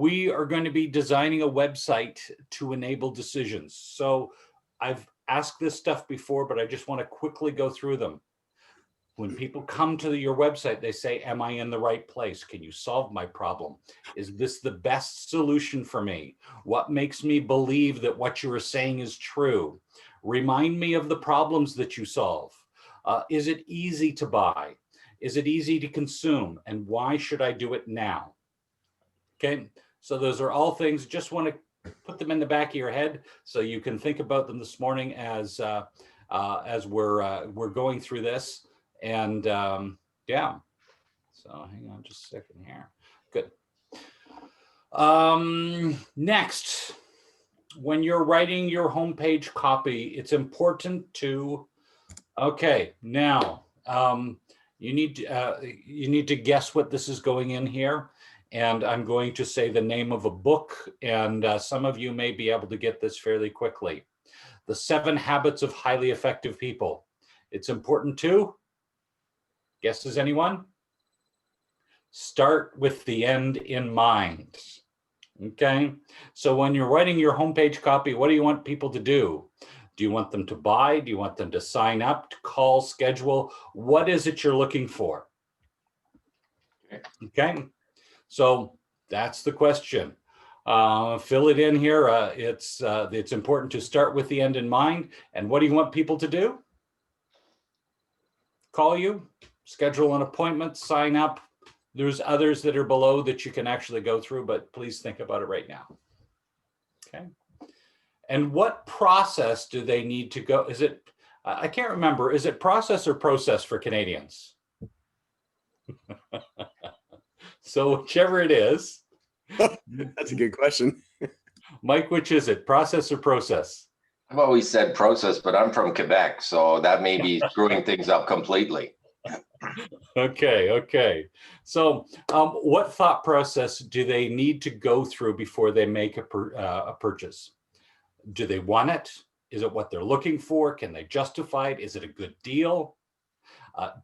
we are going to be designing a website to enable decisions. So I've asked this stuff before, but I just want to quickly go through them. When people come to your website, they say, am I in the right place? Can you solve my problem? Is this the best solution for me? What makes me believe that what you are saying is true? Remind me of the problems that you solve. Is it easy to buy? Is it easy to consume? And why should I do it now? Okay, so those are all things, just want to put them in the back of your head so you can think about them this morning as we're going through this. And yeah, so hang on just a second here. Good. Next, when you're writing your homepage copy, it's important to, okay, now you need to guess what this is going in here. And I'm going to say the name of a book, and some of you may be able to get this fairly quickly. The 7 Habits of Highly Effective People. It's important to, guesses anyone? Start with the end in mind. Okay, so when you're writing your homepage copy, what do you want people to do? Do you want them to buy? Do you want them to sign up, to call, schedule? What is it you're looking for? Okay, so that's the question. Fill it in here. It's important to start with the end in mind. And what do you want people to do? Call you, schedule an appointment, sign up. There's others that are below that you can actually go through, but please think about it right now. Okay. And what process do they need to go? Is it, I can't remember, is it process or process for Canadians? So whichever it is. That's a good question. Mike, which is it, process or process? I've always said process, but I'm from Quebec, so that may be screwing things up completely. Okay. So what thought process do they need to go through before they make a purchase? Do they want it? Is it what they're looking for? Can they justify it? Is it a good deal?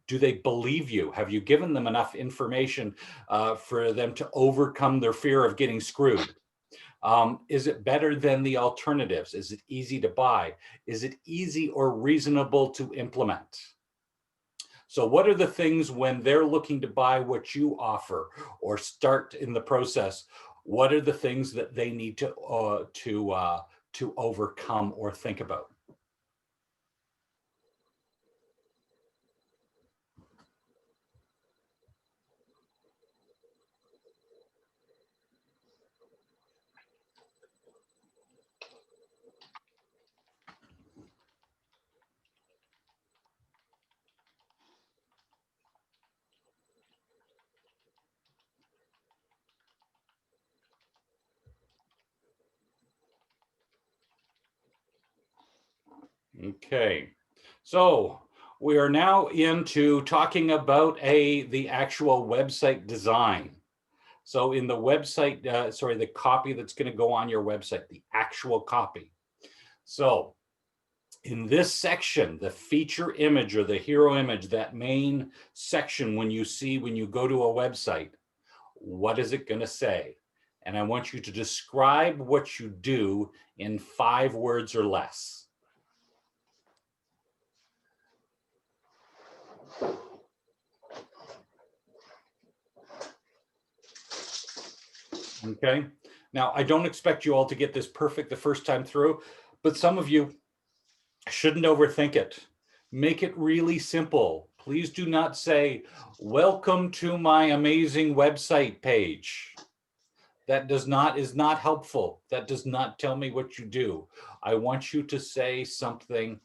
Do they believe you? Have you given them enough information for them to overcome their fear of getting screwed? Is it better than the alternatives? Is it easy to buy? Is it easy or reasonable to implement? So what are the things when they're looking to buy what you offer or start in the process? What are the things that they need to overcome or think about? Okay, so we are now into talking about the actual website design. So in the website, the copy that's going to go on your website, the actual copy. So in this section, the feature image or the hero image, that main section when you go to a website, what is it going to say? And I want you to describe what you do in 5 words or less. Okay, now I don't expect you all to get this perfect the first time through, but some of you shouldn't overthink it. Make it really simple. Please do not say, welcome to my amazing website page. That is not helpful. That does not tell me what you do. I want you to say something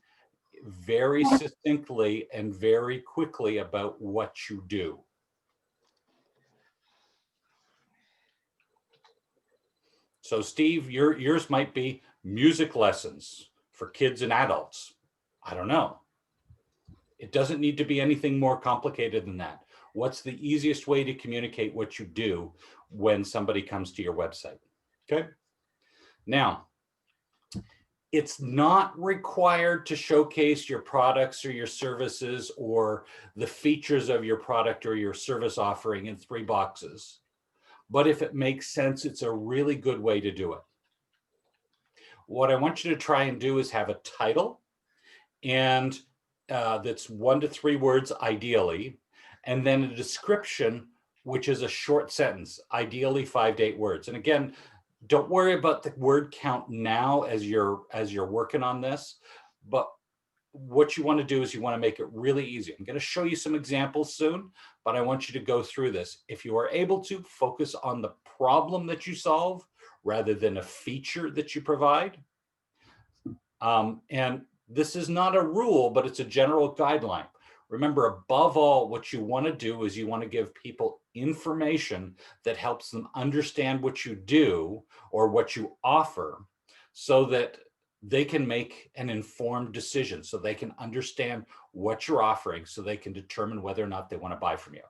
very succinctly and very quickly about what you do. So Steve, yours might be music lessons for kids and adults. I don't know. It doesn't need to be anything more complicated than that. What's the easiest way to communicate what you do when somebody comes to your website? Okay. Now, it's not required to showcase your products or your services or the features of your product or your service offering in 3 boxes. but if it makes sense, it's a really good way to do it. What I want you to try and do is have a title, and that's 1 to 3 words ideally, and then a description, which is a short sentence, ideally 5 to 8 words. And again, don't worry about the word count now as you're working on this, but what you want to do is you want to make it really easy. I'm going to show you some examples soon, but I want you to go through this. If you are able to, focus on the problem that you solve rather than a feature that you provide. And this is not a rule, but it's a general guideline. Remember, above all, what you want to do is you want to give people information that helps them understand what you do or what you offer, so that they can make an informed decision, so they can understand what you're offering, so they can determine whether or not they want to buy from you.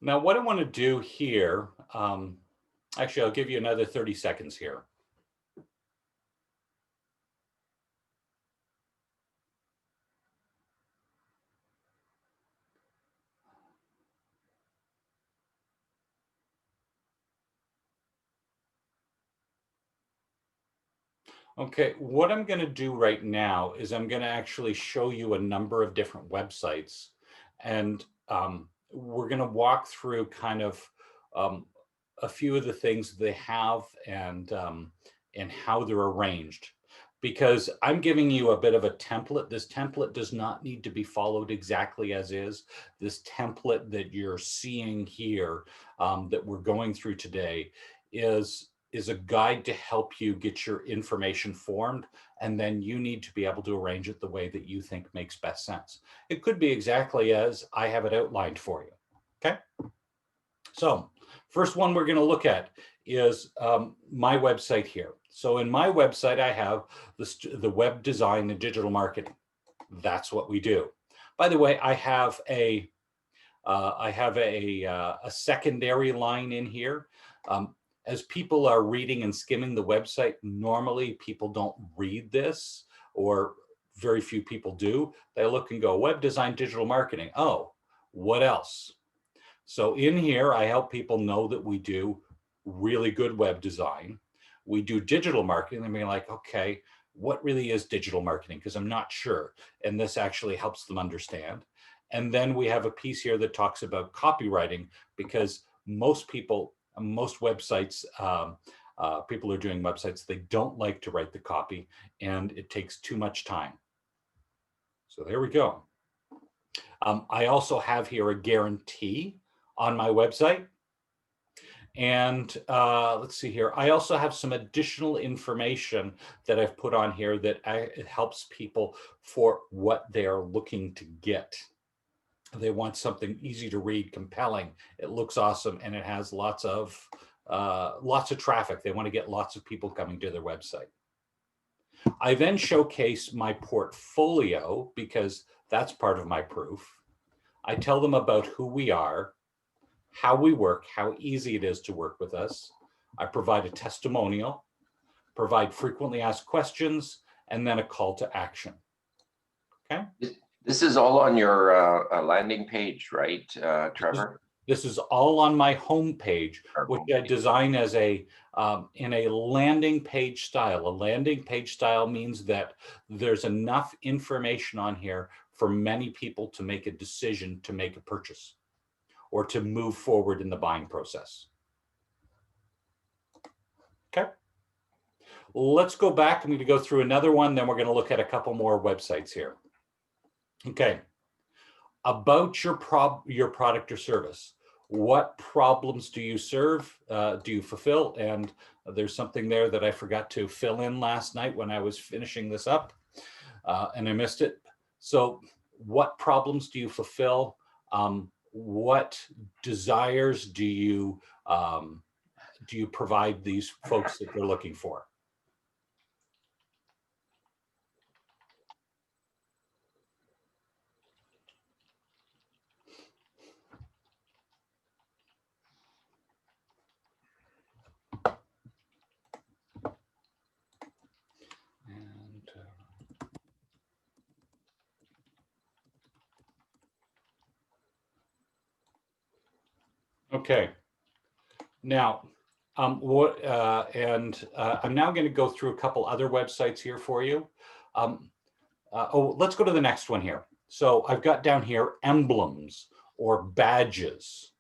Now, what I want to do here, actually, I'll give you another 30 seconds here. Okay, what I'm going to do right now is I'm going to actually show you a number of different websites, and we're going to walk through kind of a few of the things they have, and how they're arranged. Because I'm giving you a bit of a template. This template does not need to be followed exactly as is. This template that you're seeing here, that we're going through today, is a guide to help you get your information formed, and then you need to be able to arrange it the way that you think makes best sense. It could be exactly as I have it outlined for you. Okay. So first one we're going to look at is my website here. So in my website, I have the web design and digital marketing. That's what we do. By the way, I have a secondary line in here. As people are reading and skimming the website, normally people don't read this, or very few people do. They look and go, web design, digital marketing. Oh, what else? So in here, I help people know that we do really good web design. We do digital marketing. And they're like, okay, what really is digital marketing? Because I'm not sure. And this actually helps them understand. And then we have a piece here that talks about copywriting, because most people, most websites, people who are doing websites, they don't like to write the copy, and it takes too much time. So there we go. I also have here a guarantee on my website. And let's see here. I also have some additional information that I've put on here that it helps people for what they're looking to get. They want something easy to read, compelling. It looks awesome, and it has lots of traffic. They want to get lots of people coming to their website. I then showcase my portfolio, because that's part of my proof. I tell them about who we are, how we work, how easy it is to work with us. I provide a testimonial, provide frequently asked questions, and then a call to action. Okay. This is all on your landing page, right, Trevor? This is all on my home page, which I design as in a landing page style. A landing page style means that there's enough information on here for many people to make a decision to make a purchase or to move forward in the buying process. Okay. Let's go back. I'm going to go through another one, then we're going to look at a couple more websites here. Okay. About your product or service. What problems do you serve? Do you fulfill? And there's something there that I forgot to fill in last night when I was finishing this up, and I missed it. So what problems do you fulfill? What desires do you provide these folks that they're looking for? Okay. Now, I'm now going to go through a couple other websites here for you. Let's go to the next one here. So I've got down here emblems or badges.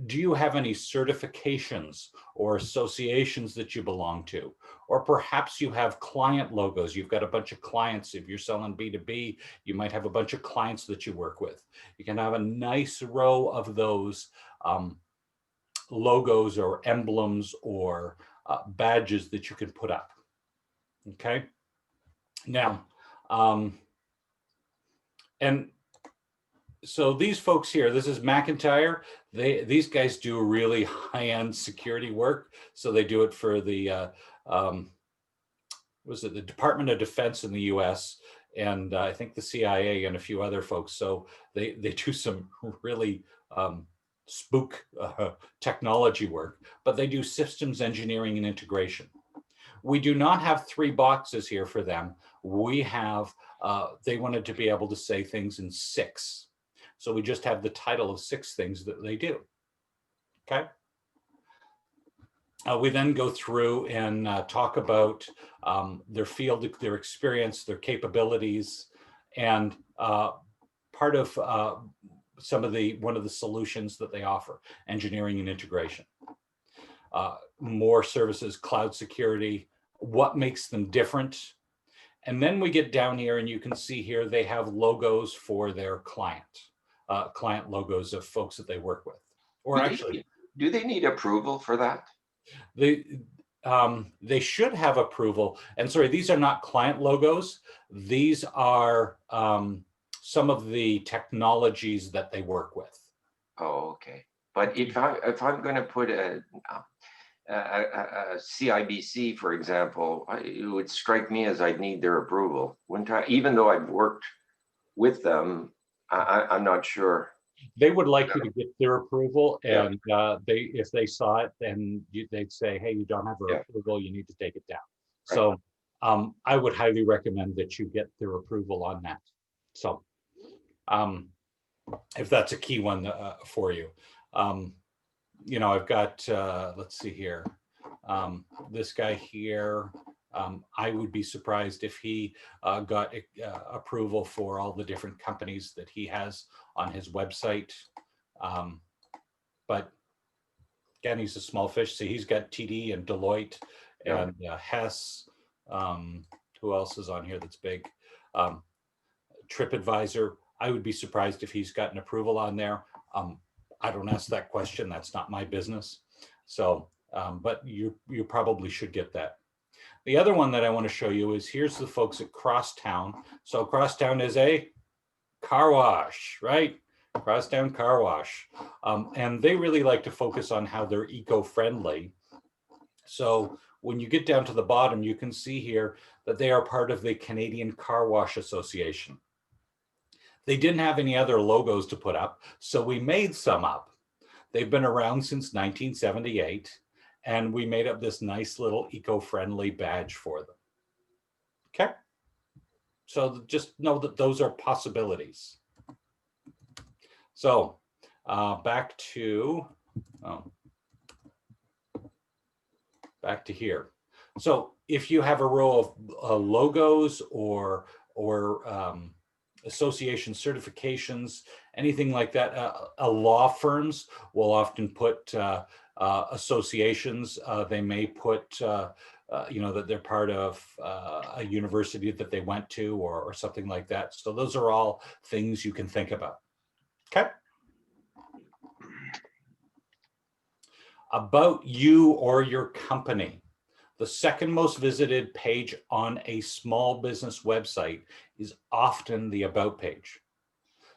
Do you have any certifications or associations that you belong to? Or perhaps you have client logos. You've got a bunch of clients. If you're selling B2B, you might have a bunch of clients that you work with. You can have a nice row of those logos or emblems or badges that you can put up. Okay. Now, and so these folks here, this is McIntyre. These guys do really high-end security work. So they do it for the the Department of Defense in the U.S. and I think the CIA and a few other folks. So they do some really spook technology work, but they do systems engineering and integration. We do not have 3 boxes here for them. We have, they wanted to be able to say things in 6. So we just have the title of 6 things that they do. Okay. We then go through and talk about their field, their experience, their capabilities, and part of one of the solutions that they offer, engineering and integration. More services, cloud security, what makes them different. And then we get down here and you can see here they have logos for their client logos of folks that they work with. Or do they need approval for that? They should have approval. And sorry, these are not client logos. These are some of the technologies that they work with. Oh, okay. But if I'm going to put a CIBC, for example, it would strike me as I'd need their approval. Even though I've worked with them, I'm not sure. They would like you to get their approval, and if they saw it, then they'd say, "Hey, you don't have our approval. You need to take it down." Right. So I would highly recommend that you get their approval on that. So if that's a key one for you. You know, I've got, let's see here, this guy here, I would be surprised if he got approval for all the different companies that he has on his website. But again, he's a small fish. So he's got TD and Deloitte and Hess. Who else is on here that's big? TripAdvisor. I would be surprised if he's gotten approval on there. I don't ask that question. That's not my business. So, but you probably should get that. The other one that I want to show you is here's the folks at Crosstown. So Crosstown is a car wash, right? Crosstown Car Wash. And they really like to focus on how they're eco-friendly. So when you get down to the bottom, you can see here that they are part of the Canadian Car Wash Association. They didn't have any other logos to put up, so we made some up. They've been around since 1978, and we made up this nice little eco-friendly badge for them. Okay? So just know that those are possibilities. So back to here. So if you have a row of logos or association certifications, anything like that, law firms will often put associations. They may put you know, that they're part of a university that they went to or something like that. So those are all things you can think about. Okay. About you or your company. The second most visited page on a small business website is often the About page.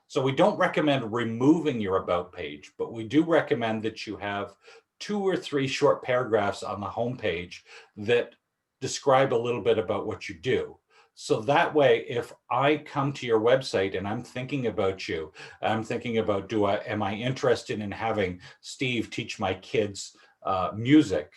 So we don't recommend removing your About page, but we do recommend that you have 2 or 3 short paragraphs on the homepage that describe a little bit about what you do. So that way, if I come to your website and I'm thinking about you, I'm thinking about, am I interested in having Steve teach my kids music?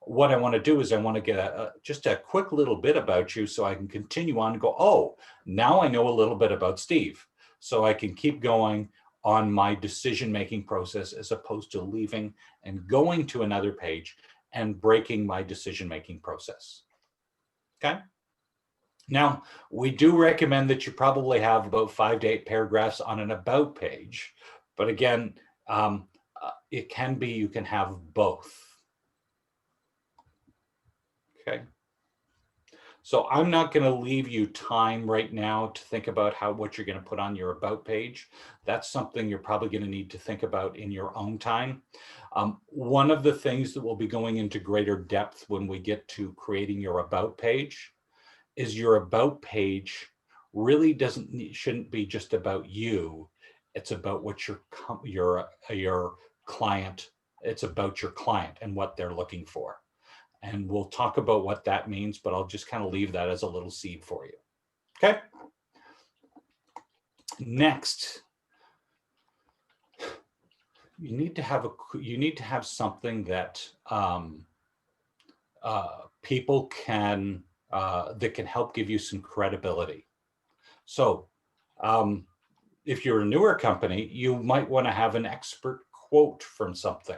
What I want to do is I want to get just a quick little bit about you so I can continue on and go, oh, now I know a little bit about Steve. So I can keep going on my decision-making process, as opposed to leaving and going to another page and breaking my decision-making process. Okay. Now, we do recommend that you probably have about 5 to 8 paragraphs on an about page, but again, it can be, you can have both. Okay. So I'm not going to leave you time right now to think about what you're going to put on your about page. That's something you're probably going to need to think about in your own time. One of the things that we'll be going into greater depth when we get to creating your about page is your about page really shouldn't be just about you. It's about what your client, it's about your client and what they're looking for. And we'll talk about what that means, but I'll just kind of leave that as a little seed for you. Okay. Next, you need to have something that people can that can help give you some credibility. So if you're a newer company, you might want to have an expert quote from something.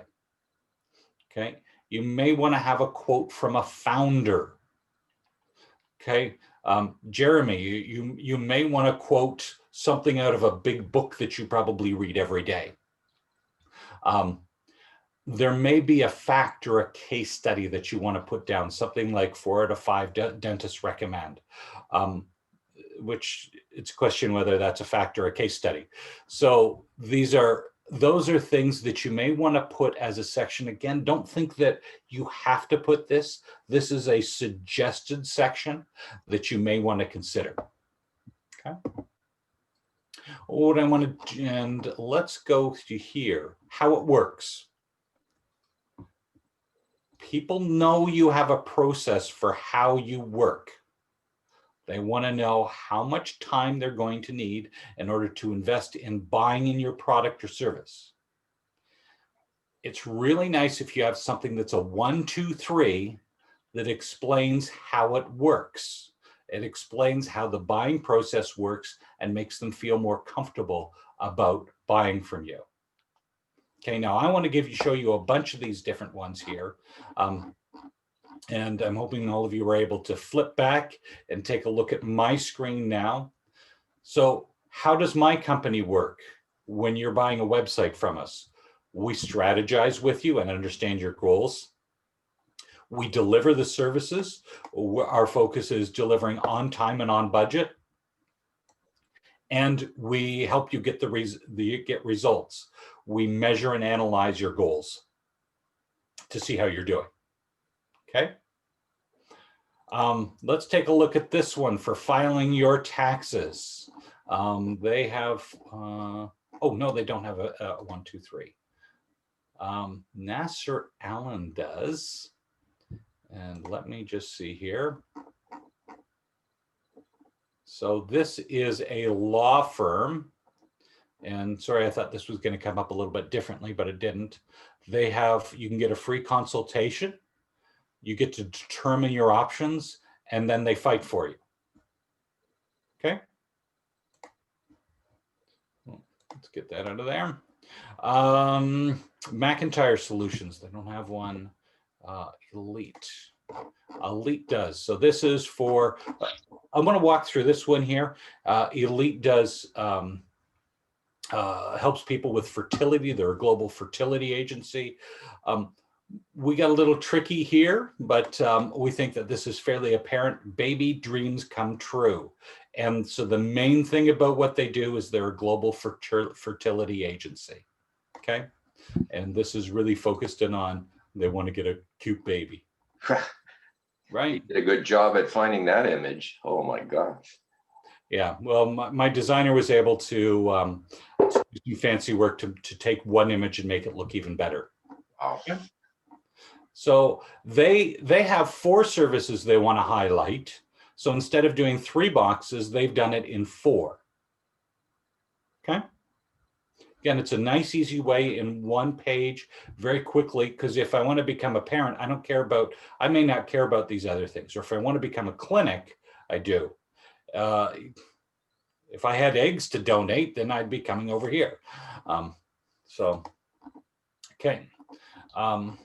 Okay. You may want to have a quote from a founder. Okay. Jeremy, you may want to quote something out of a big book that you probably read every day. There may be a fact or a case study that you want to put down, something like 4 out of 5 dentists recommend, which it's a question whether that's a fact or a case study. So those are things that you may want to put as a section. Again, don't think that you have to put this. This is a suggested section that you may want to consider. Okay. What I want to, and let's go to here, how it works. People know you have a process for how you work. They want to know how much time they're going to need in order to invest in buying in your product or service. It's really nice if you have something that's a 1, 2, 3 that explains how it works. It explains how the buying process works and makes them feel more comfortable about buying from you. Okay, now I want to show you a bunch of these different ones here. And I'm hoping all of you are able to flip back and take a look at my screen now. So how does my company work when you're buying a website from us? We strategize with you and understand your goals. We deliver the services. Our focus is delivering on time and on budget. And we help you get get results. We measure and analyze your goals to see how you're doing. Okay. Let's take a look at this one for filing your taxes. They have, oh no, they don't have a 1, 2, 3. Nasser Allen does. And let me just see here. So this is a law firm. And sorry, I thought this was going to come up a little bit differently, but it didn't. They have, you can get a free consultation. You get to determine your options, and then they fight for you. Okay. Let's get that out of there. McIntyre Solutions, they don't have one. Elite. Elite does. So this is for, I'm going to walk through this one here. Elite does, helps people with fertility. They're a global fertility agency. We got a little tricky here, but we think that this is fairly apparent. Baby dreams come true. And so the main thing about what they do is they're a global fertility agency. Okay. And this is really focused in on, they want to get a cute baby. Right. You did a good job at finding that image. Oh my gosh. Yeah. Well, my designer was able to do fancy work to take one image and make it look even better. Wow. Okay. So they have 4 services they want to highlight. So instead of doing 3 boxes, they've done it in 4. Okay. Again, it's a nice, easy way in one page very quickly, because if I want to become a parent, I may not care about these other things. Or if I want to become a clinic, I do. If I had eggs to donate, then I'd be coming over here. So, okay.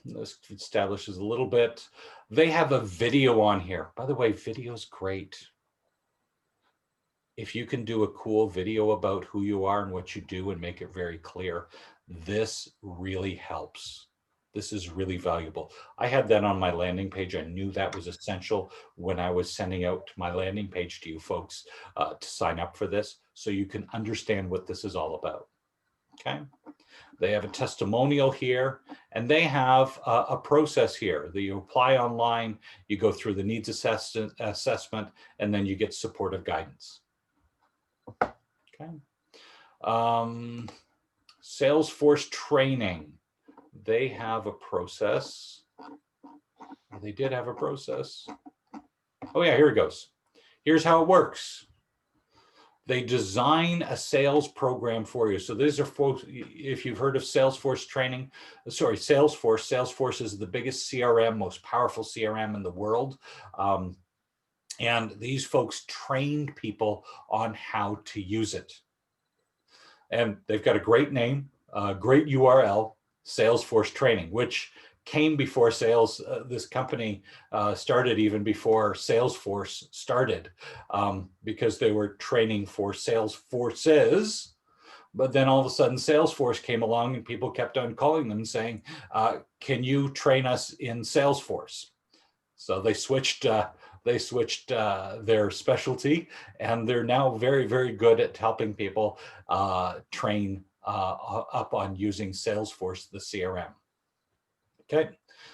This establishes a little bit. They have a video on here. By the way, video's great. If you can do a cool video about who you are and what you do and make it very clear, this really helps. This is really valuable. I had that on my landing page. I knew that was essential when I was sending out my landing page to you folks to sign up for this, so you can understand what this is all about. Okay. They have a testimonial here, and they have a process here that you apply online, you go through the needs assessment, and then you get supportive guidance. Okay. Salesforce training. They have a process. They did have a process. Oh yeah, here it goes. Here's how it works. They design a sales program for you. So these are folks, if you've heard of Salesforce training, sorry, Salesforce is the biggest CRM, most powerful CRM in the world. And these folks trained people on how to use it. And they've got a great name, great URL, Salesforce training, which came before sales. This company started even before Salesforce started, because they were training for sales forces. But then all of a sudden Salesforce came along and people kept on calling them saying, can you train us in Salesforce? So they switched their specialty, and they're now very, very good at helping people train up on using Salesforce, the CRM. Okay,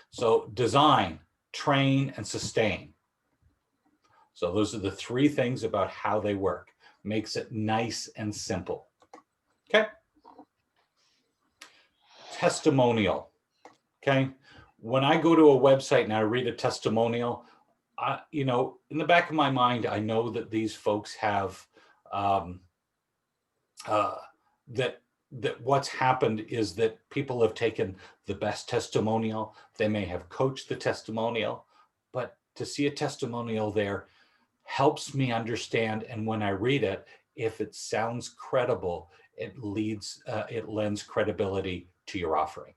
so design, train, and sustain. So those are the three things about how they work. Makes it nice and simple. Okay. Testimonial. Okay. When I go to a website and I read a testimonial, you know, in the back of my mind, I know that these folks have that what's happened is that people have taken the best testimonial. They may have coached the testimonial, but to see a testimonial there helps me understand. And when I read it, if it sounds credible, it lends credibility to your offering.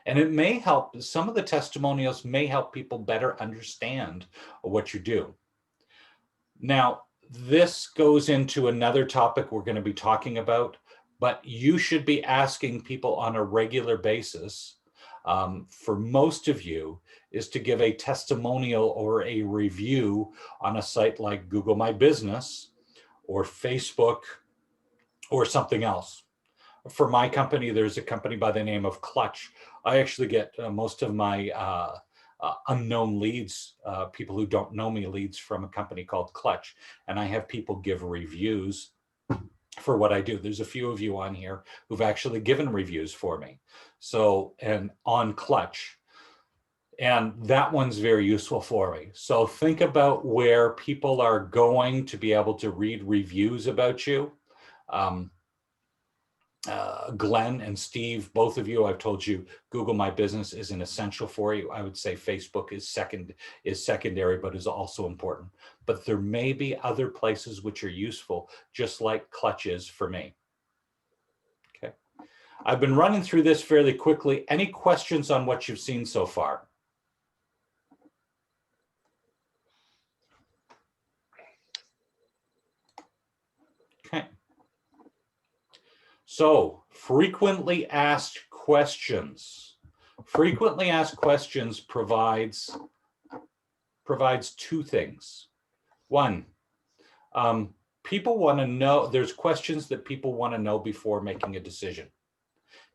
And it may help, some of the testimonials may help people better understand what you do. Now, this goes into another topic we're going to be talking about, but you should be asking people on a regular basis, for most of you, is to give a testimonial or a review on a site like Google My Business or Facebook or something else. For my company, there's a company by the name of Clutch. I actually get most of my unknown leads, people who don't know me, leads from a company called Clutch. And I have people give reviews for what I do. There's a few of you on here who've actually given reviews for me. So, and on Clutch. And that one's very useful for me. So think about where people are going to be able to read reviews about you. Glenn and Steve, both of you, I've told you Google My Business is an essential for you. I would say Facebook is secondary, but is also important. But there may be other places which are useful, just like Clutch is for me. Okay. I've been running through this fairly quickly. Any questions on what you've seen so far? Okay. So, frequently asked questions. Frequently asked questions provides two things. One, people want to know, there's questions that people want to know before making a decision.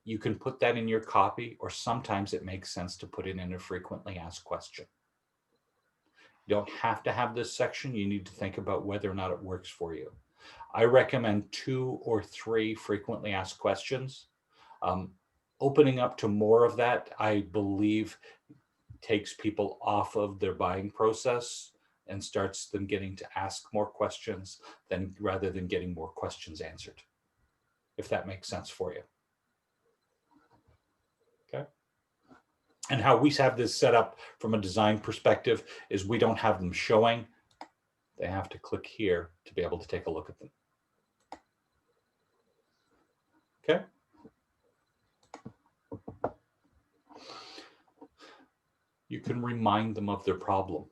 You can put that in your copy, or sometimes it makes sense to put it in a frequently asked question. You don't have to have this section. You need to think about whether or not it works for you. I recommend 2 or 3 frequently asked questions. Opening up to more of that, I believe, takes people off of their buying process and starts them getting to ask more questions rather than getting more questions answered, if that makes sense for you. Okay. And how we have this set up from a design perspective is we don't have them showing. they have to click here to be able to take a look at them. Okay. You can remind them of their problem.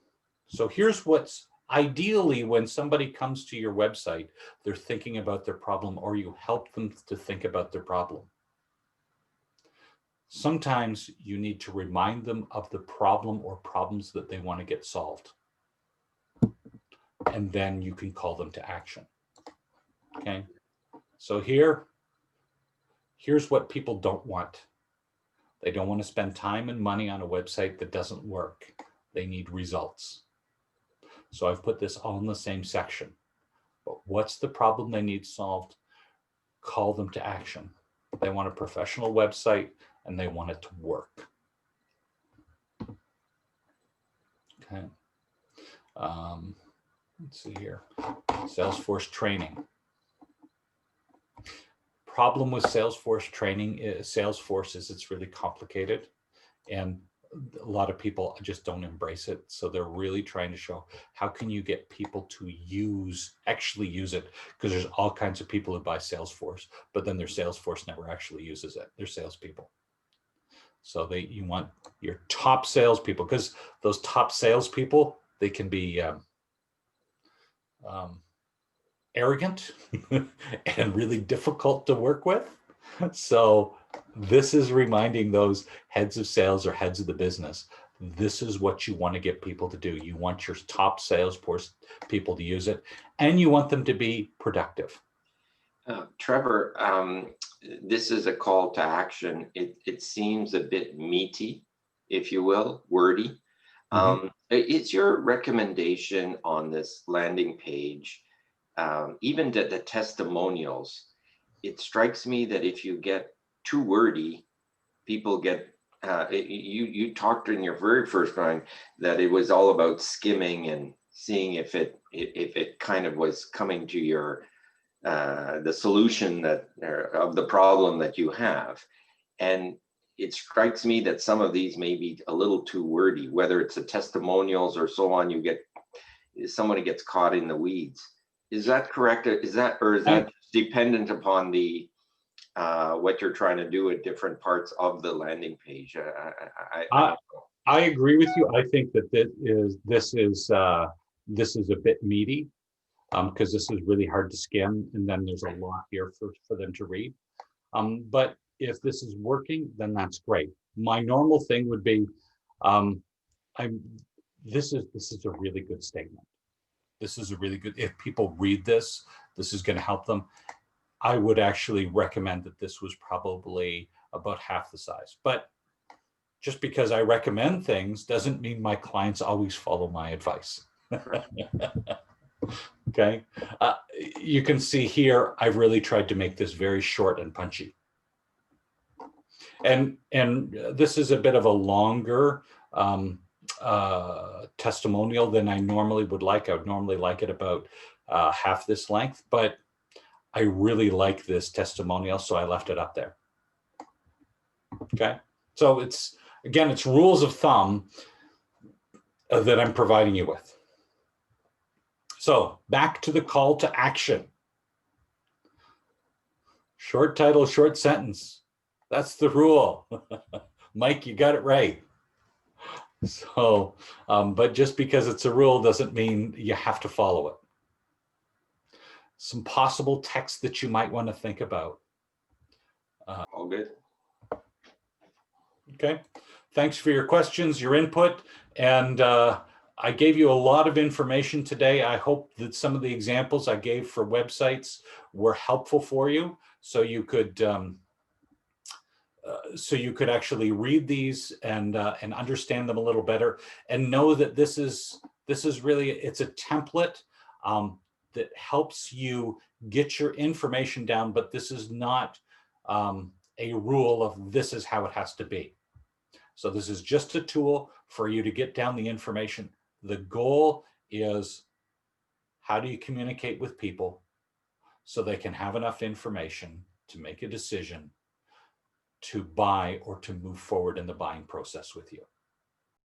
So here's what's ideally when somebody comes to your website, they're thinking about their problem, or you help them to think about their problem. Sometimes you need to remind them of the problem or problems that they want to get solved. And then you can call them to action. Okay. So here's what people don't want. They don't want to spend time and money on a website that doesn't work. They need results. So I've put this all in the same section. But what's the problem they need solved? Call them to action. They want a professional website and they want it to work. Okay. Let's see here. Salesforce training. Problem with Salesforce training is Salesforce is it's really complicated, and a lot of people just don't embrace it. So they're really trying to show how can you get people to actually use it, because there's all kinds of people who buy Salesforce, but then their Salesforce never actually uses it. They're salespeople. So you want your top salespeople, because those top salespeople, they can be arrogant and really difficult to work with. So this is reminding those heads of sales or heads of the business, this is what you want to get people to do. You want your top Salesforce people to use it, and you want them to be productive. Trevor, this is a call to action. It seems a bit meaty, if you will, wordy. Is your recommendation on this landing page, even the testimonials, it strikes me that if you get too wordy, people get, you talked in your very first line that it was all about skimming and seeing if it kind of was coming to your, the solution of the problem that you have. And it strikes me that some of these may be a little too wordy, whether it's the testimonials or so on, somebody gets caught in the weeds. Is that correct? Is that dependent upon the what you're trying to do at different parts of the landing page? I agree with you. I think that this is a bit meaty, because this is really hard to skim, and then there's a lot here for them to read. But if this is working, then that's great. My normal thing would be, this is a really good statement. This is a really good, if people read this, this is going to help them. I would actually recommend that this was probably about half the size. But just because I recommend things doesn't mean my clients always follow my advice. Okay. You can see here, I've really tried to make this very short and punchy. And this is a bit of a longer testimonial than I normally would like. I would normally like it about half this length, but I really like this testimonial, so I left it up there. Okay, so it's rules of thumb that I'm providing you with. So back to the call to action. Short title, short sentence. That's the rule. Mike, you got it right. So, but just because it's a rule doesn't mean you have to follow it. Some possible text that you might want to think about. All good. Okay. Thanks for your questions, your input, and I gave you a lot of information today. I hope that some of the examples I gave for websites were helpful for you, so you could actually read these and understand them a little better, and know that this is really, it's a template that helps you get your information down, but this is not a rule of this is how it has to be. So this is just a tool for you to get down the information. The goal is, how do you communicate with people so they can have enough information to make a decision to buy or to move forward in the buying process with you?